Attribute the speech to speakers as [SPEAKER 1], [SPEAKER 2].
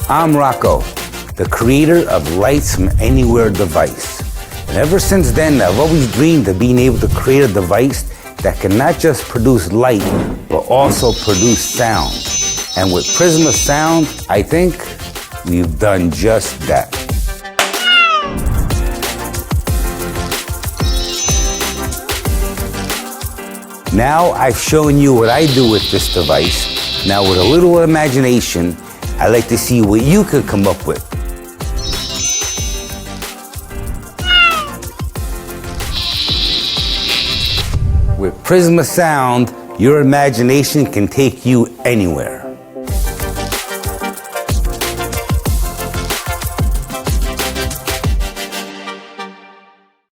[SPEAKER 1] I'm Rocco, the creator of Lights from Anywhere device. And ever since then, I've always dreamed of being able to create a device that can not just produce light, but also produce sound. And with Prisma Sound, I think we've done just that. Now I've shown you what I do with this device. Now with a little imagination, I'd like to see what you could come up with. With Prisma Sound, your imagination can take you anywhere.